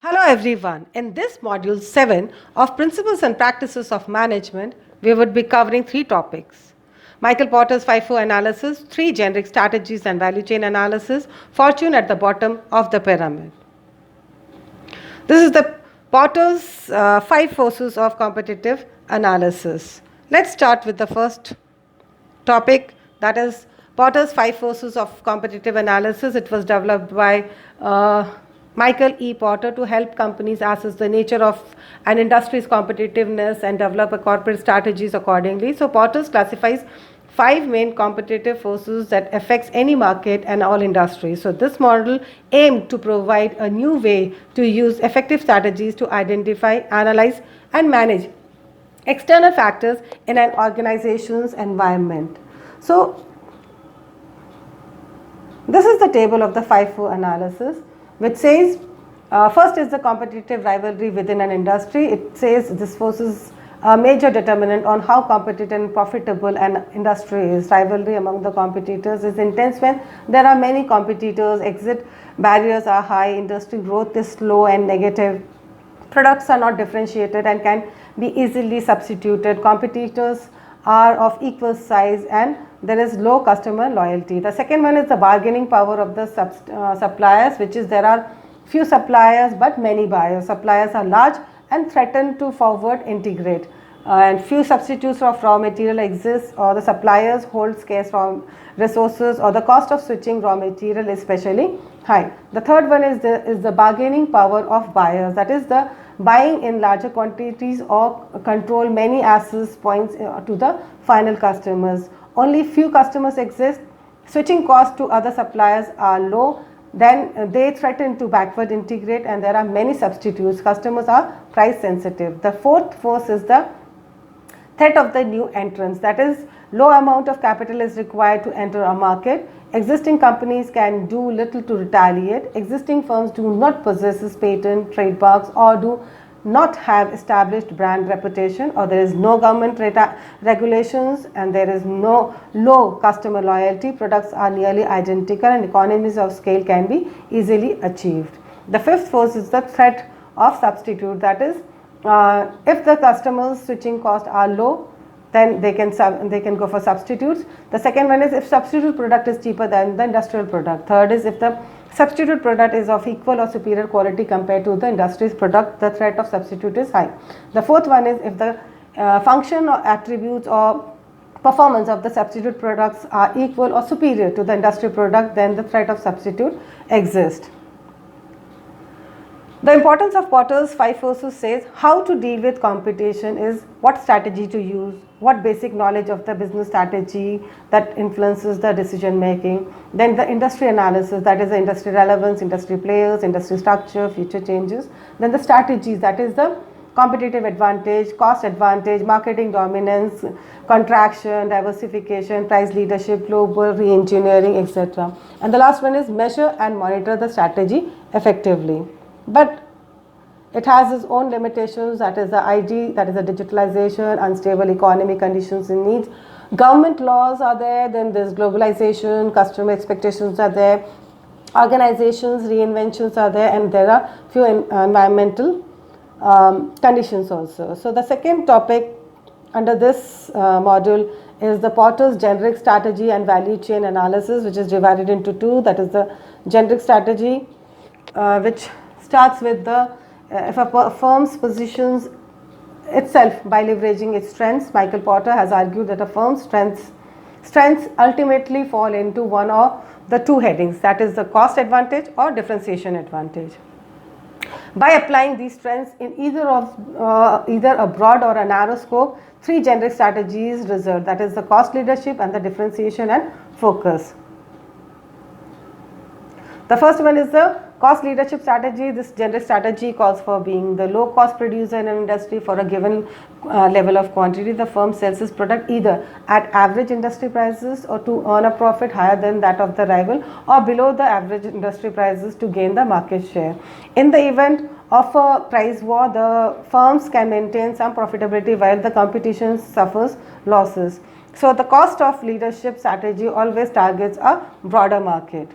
Hello everyone. In this module 7 of Principles and Practices of Management, we would be covering three topics. Michael Porter's FIFO analysis, three generic strategies and value chain analysis, fortune at the bottom of the pyramid. This is the Porter's five forces of competitive analysis. Let's start with the first topic, that is Porter's five forces of competitive analysis. It was developed by Michael E. Porter to help companies assess the nature of an industry's competitiveness and develop a corporate strategies accordingly. So Porter classifies five main competitive forces that affects any market and all industries. So this model aimed to provide a new way to use effective strategies to identify, analyze and manage external factors in an organization's environment. So this is the table of the FIFO analysis, which says first is the competitive rivalry within an industry. It says this force is a major determinant on how competent and profitable an industry is. Rivalry among the competitors is intense when there are many competitors, exit barriers are high, industry growth is slow and negative, products are not differentiated and can be easily substituted, competitors are of equal size, and there is low customer loyalty. The second one is the bargaining power of the suppliers, which is there are few suppliers but many buyers. Suppliers are large and threaten to forward integrate, and few substitutes of raw material exist, or the suppliers hold scarce raw resources, or the cost of switching raw material is especially high. The third one is the bargaining power of buyers, that is the buying in larger quantities or control many access points to the final customers. Only few customers exist, switching costs to other suppliers are low, then they threaten to backward integrate, and there are many substitutes. Customers are price sensitive. The fourth force is the threat of the new entrants, that is low amount of capital is required to enter a market. Existing companies can do little to retaliate. Existing firms do not possess patent, trademarks, or do not have established brand reputation, or there is no government regulations, and there is no low customer loyalty. Products are nearly identical and economies of scale can be easily achieved. The fifth force is the threat of substitute, that is if the customers switching costs are low, then they can go for substitutes. The second one is if substitute product is cheaper than the industrial product. Third is if the substitute product is of equal or superior quality compared to the industry's product, the threat of substitute is high. The fourth one is if the function or attributes or performance of the substitute products are equal or superior to the industry product, then the threat of substitute exists. The importance of Porter's five forces says how to deal with competition is what strategy to use, what basic knowledge of the business strategy that influences the decision making, then the industry analysis, that is the industry relevance, industry players, industry structure, future changes, then the strategies, that is the competitive advantage, cost advantage, marketing dominance, contraction, diversification, price leadership, global re-engineering, etc. And the last one is measure and monitor the strategy effectively. But it has its own limitations, that is the IG, that is the digitalization, unstable economy conditions and needs. Government laws are there, then there's globalization, customer expectations are there, organizations, reinventions are there, and there are few environmental conditions also. So the second topic under this module is the Porter's generic strategy and value chain analysis, which is divided into two. That is the generic strategy, which starts with the if a firm's positions itself by leveraging its strengths. Michael Porter has argued that a firm's strengths ultimately fall into one of the two headings, that is the cost advantage or differentiation advantage. By applying these strengths in either a broad or a narrow scope, three generic strategies result, that is the cost leadership and the differentiation and focus. The first one is the cost leadership strategy. This generic strategy calls for being the low cost producer in an industry for a given level of quantity. The firm sells its product either at average industry prices or to earn a profit higher than that of the rival, or below the average industry prices to gain the market share. In the event of a price war, the firms can maintain some profitability while the competition suffers losses. So the cost of leadership strategy always targets a broader market.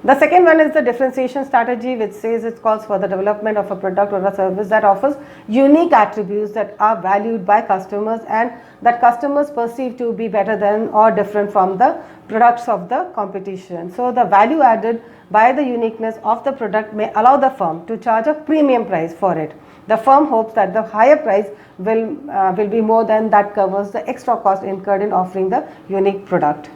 The second one is the differentiation strategy, which says it calls for the development of a product or a service that offers unique attributes that are valued by customers and that customers perceive to be better than or different from the products of the competition. So the value added by the uniqueness of the product may allow the firm to charge a premium price for it. The firm hopes that the higher price will be more than that covers the extra cost incurred in offering the unique product.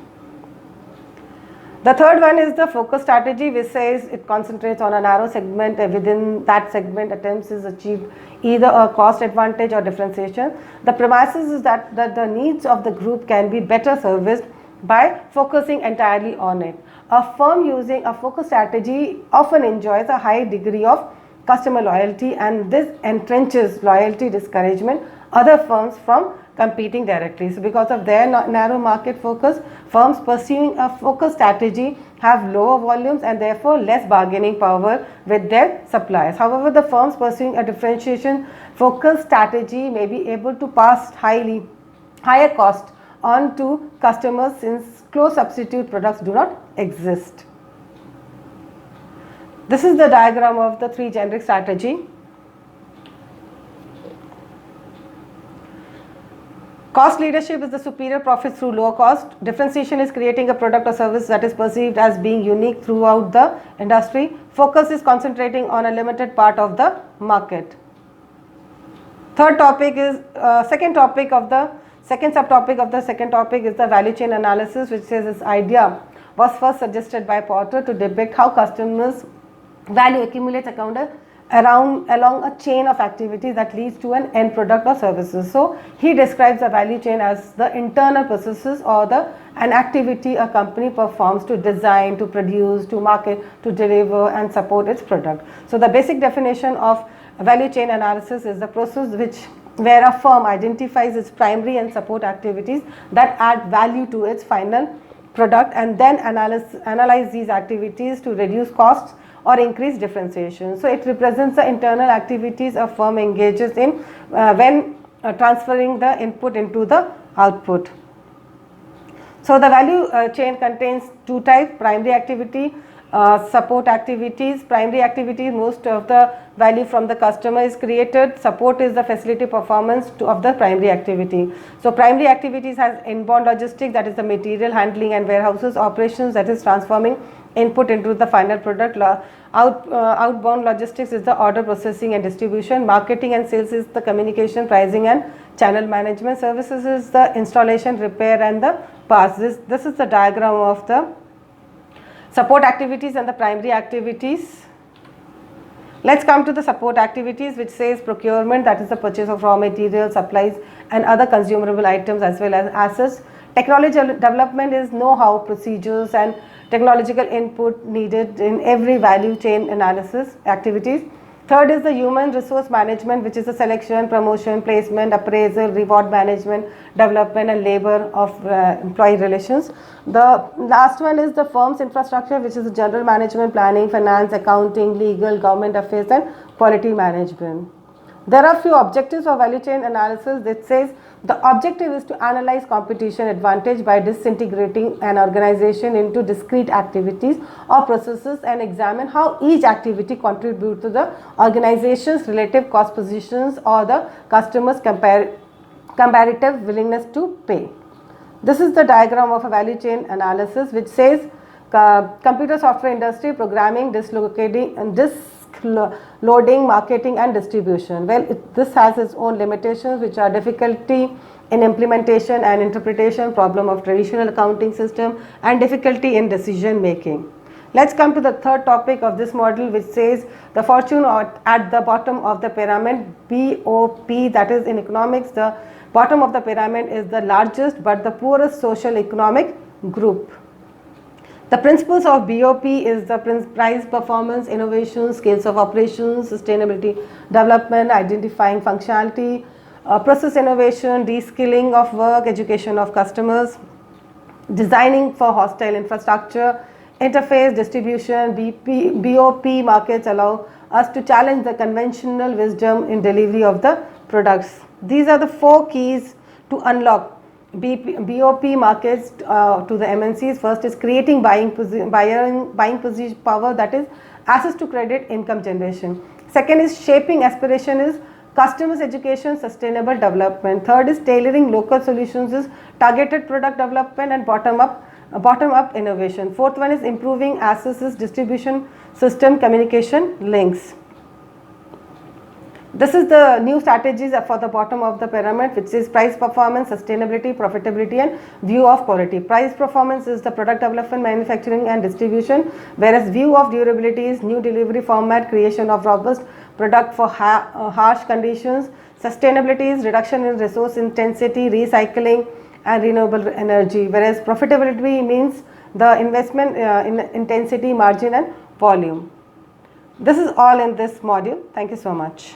The third one is the focus strategy, which says it concentrates on a narrow segment. Within that segment, attempts is achieved either a cost advantage or differentiation. The premises is that the needs of the group can be better serviced by focusing entirely on it. A firm using a focus strategy often enjoys a high degree of customer loyalty, and this entrenches loyalty discouragement other firms from competing directly. So because of their narrow market focus, firms pursuing a focus strategy have lower volumes and therefore less bargaining power with their suppliers. However, the firms pursuing a differentiation focus strategy may be able to pass higher cost on to customers since close substitute products do not exist. This is the diagram of the three generic strategy. Cost leadership is the superior profits through lower cost. Differentiation is creating a product or service that is perceived as being unique throughout the industry. Focus is concentrating on a limited part of the market. Second subtopic of the second topic is the value chain analysis, which says this idea was first suggested by Porter to depict how customers' value accumulates along a chain of activities that leads to an end product or services. So he describes a value chain as the internal processes or an activity a company performs to design, to produce, to market, to deliver and support its product. So the basic definition of value chain analysis is the process where a firm identifies its primary and support activities that add value to its final product and then analyze these activities to reduce costs or increase differentiation. So it represents the internal activities a firm engages in when transferring the input into the output. So the value chain contains two types: primary activity, support activities. Primary activities, most of the value from the customer is created. Support is the facility performance of the primary activity. So primary activities has inbound logistics, that is the material handling and warehouses, operations, that is transforming input into the final product. Outbound logistics is the order processing and distribution. Marketing and sales is the communication, pricing and channel management. Services is the installation, repair and the parts. This is the diagram of the support activities and the primary activities. Let's come to the support activities, which says procurement, that is the purchase of raw materials, supplies and other consumable items as well as assets. Technology development is know-how, procedures and technological input needed in every value chain analysis activities. Third is the human resource management, which is the selection, promotion, placement, appraisal, reward management, development and labor of employee relations. The last one is the firm's infrastructure, which is the general management, planning, finance, accounting, legal, government affairs and quality management. There are few objectives of value chain analysis that says the objective is to analyze competition advantage by disintegrating an organization into discrete activities or processes and examine how each activity contributes to the organization's relative cost positions or the customer's comparative willingness to pay. This is the diagram of a value chain analysis, which says computer software industry, programming, loading, marketing and distribution. Well, this has its own limitations, which are difficulty in implementation and interpretation, problem of traditional accounting system and difficulty in decision making. Let's come to the third topic of this model, which says the fortune at the bottom of the pyramid, BOP, that is in economics, the bottom of the pyramid is the largest but the poorest social economic group. The principles of BOP is the price, performance, innovation, scales of operations, sustainability, development, identifying functionality, process innovation, de-skilling of work, education of customers, designing for hostile infrastructure, interface, distribution. BOP markets allow us to challenge the conventional wisdom in delivery of the products. These are the four keys to unlock BOP markets to the MNCs. First is creating buying power, that is access to credit, income generation. Second is shaping aspiration, is customers education, sustainable development. Third is tailoring local solutions, is targeted product development and bottom up innovation. Fourth one is improving access, is distribution system, communication links. This is the new strategies for the bottom of the pyramid, which is price performance, sustainability, profitability and view of quality. Price performance is the product development, manufacturing and distribution, whereas view of durability is new delivery format, creation of robust product for harsh conditions. Sustainability is reduction in resource intensity, recycling and renewable energy, whereas profitability means the investment in intensity, margin and volume. This is all in this module. Thank you so much.